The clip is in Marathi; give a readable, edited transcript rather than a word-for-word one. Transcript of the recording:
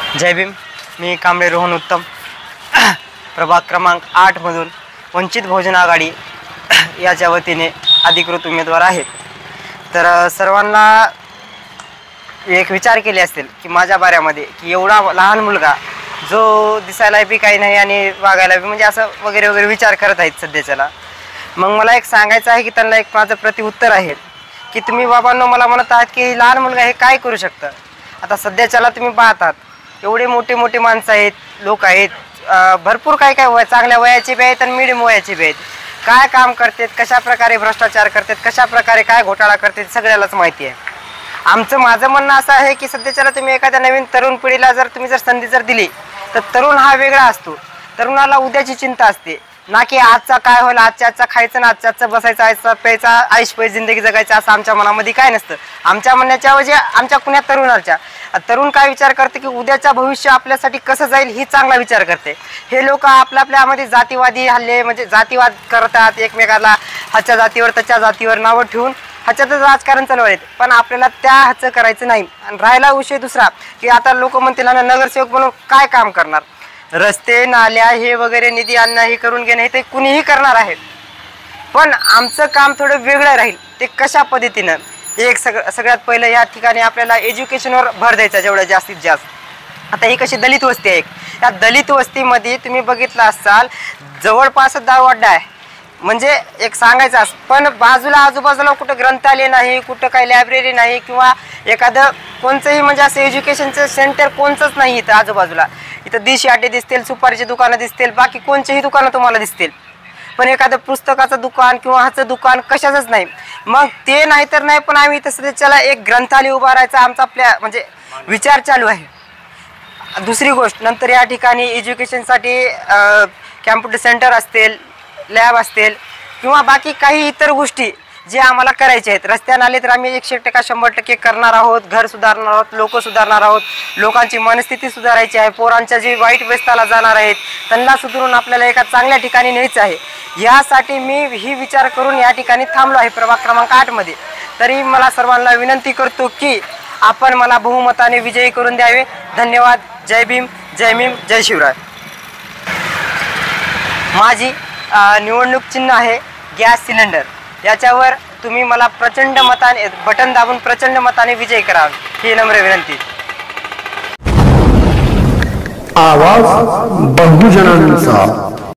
जय भीम। मी कांबळे रोहन उत्तम, प्रभाग क्रमांक 8 मधून वंचित बहुजन आघाडी याच्या वतीने अधिकृत उमेदवार आहे। तर सर्वांना एक विचार केले असतील की माझ्या बाऱ्यामध्ये की एवढा लहान मुलगा जो दिसायला बी काही नाही आणि वागायला बी म्हणजे असं वगैरे वगैरे विचार करत आहेत सध्याच्याला। मग मला एक सांगायचं आहे की त्यांना एक माझं प्रतिउत्तर आहे की तुम्ही बाबांनो मला म्हणत आहात की लहान मुलगा हे काय करू शकतं। आता सध्याच्याला तुम्ही पाहतात एवढे मोठे मोठे माणसं आहेत, लोक आहेत, भरपूर काय काय चांगल्या वयाचे बी आहेत आणि मिडियम वयाचे बी आहेत। काय काम करतात, कशा प्रकारे भ्रष्टाचार करतात, कशा प्रकारे काय घोटाळा करतात सगळ्यालाच माहिती आहे। माझं म्हणणं असं आहे की सध्याच्याला तुम्ही एखाद्या नवीन तरुण पिढीला जर तुम्ही संधी दिली तर तरुण हा वेगळा असतो। तरुणाला उद्याची चिंता असते, ना की आजचा काय होईल, आजच्या खायचं ना आजच्या बसायचं, आजचा प्यायचा, आयुष्यभर जिंदगी जगायचं असं आमच्या मनामध्ये काय नसतं। आमच्या म्हणण्याच्या ऐवजी आमच्या कुण्या तरुण काय विचार करते की उद्याचं भविष्य आपल्यासाठी कसं जाईल ही चांगला विचार करते। हे लोक आपल्यामध्ये जातीवादी हल्ले म्हणजे जातीवाद करतात, एकमेकाला ह्याच्या जातीवर त्याच्या जातीवर नावं ठेवून ह्याच्यातच राजकारण चालवत। पण आपल्याला त्या ह्याचं करायचं नाही। आणि राहिला विषय दुसरा की आता लोक म्हणतील ना नगरसेवक म्हणून काय काम करणार, रस्ते नाल्या हे वगैरे निधी आणणं हे करून घेणं हे ते कुणीही करणार आहे, पण आमचं काम थोडं वेगळं राहील। ते कशा पद्धतीनं सगळ्यात पहिलं या ठिकाणी आपल्याला एज्युकेशनवर भर द्यायचा जेवढं जास्तीत जास्त। आता ही कशी दलित वस्ती आहे, या दलित वस्तीमध्ये तुम्ही बघितलं असाल जवळपास दाववाडा आहे, म्हणजे एक सांगायचं पण बाजूला आजूबाजूला कुठं ग्रंथालय नाही, कुठं काही लायब्ररी नाही किंवा एखादं कोणचंही म्हणजे असं एज्युकेशनचं सेंटर कोणचंच नाही इथं आजूबाजूला। इथं दिशी आटे दिसतील, सुपारीची दुकानं दिसतील, बाकी कोणचीही दुकानं तुम्हाला दिसतील, पण एखादं पुस्तकाचं दुकान किंवा ह्याचं दुकान कशाचंच नाही। मग ते नाही तर नाही, पण आम्ही इथं सध्याच्याला एक ग्रंथालय उभारायचा आमचा म्हणजे विचार चालू आहे। दुसरी गोष्ट नंतर या ठिकाणी एज्युकेशनसाठी कॅम्प्युटर सेंटर असतील, लॅब असतील किंवा बाकी काही इतर गोष्टी जे आम्हाला करायचे आहेत। रस्त्याने आले तर आम्ही 100% 100% करणार आहोत, घर सुधारणार आहोत, लोक सुधारणार आहोत, लोकांची मनस्थिती सुधारायची आहे, पोरांच्या जी वाईट व्यसनाला जाणार आहेत त्यांना सुधारून आपल्याला एका चांगल्या ठिकाणी न्यायचं आहे। यासाठी मी ही विचार करून या ठिकाणी थांबलो आहे प्रभाग क्रमांक 8 मध्ये। तरी मला सर्वांना विनंती करतो की आपण मला बहुमताने विजयी करून द्यावे। धन्यवाद। जय भीम, जय भीम, जय शिवराय। माझी निवडणूक चिन्ह आहे गॅस सिलेंडर, याच्यावर तुम्ही मला प्रचंड मताने बटन दाबून प्रचंड मताने विजय करावा ही नम्र विनंती। आवाज बहुजनांचा।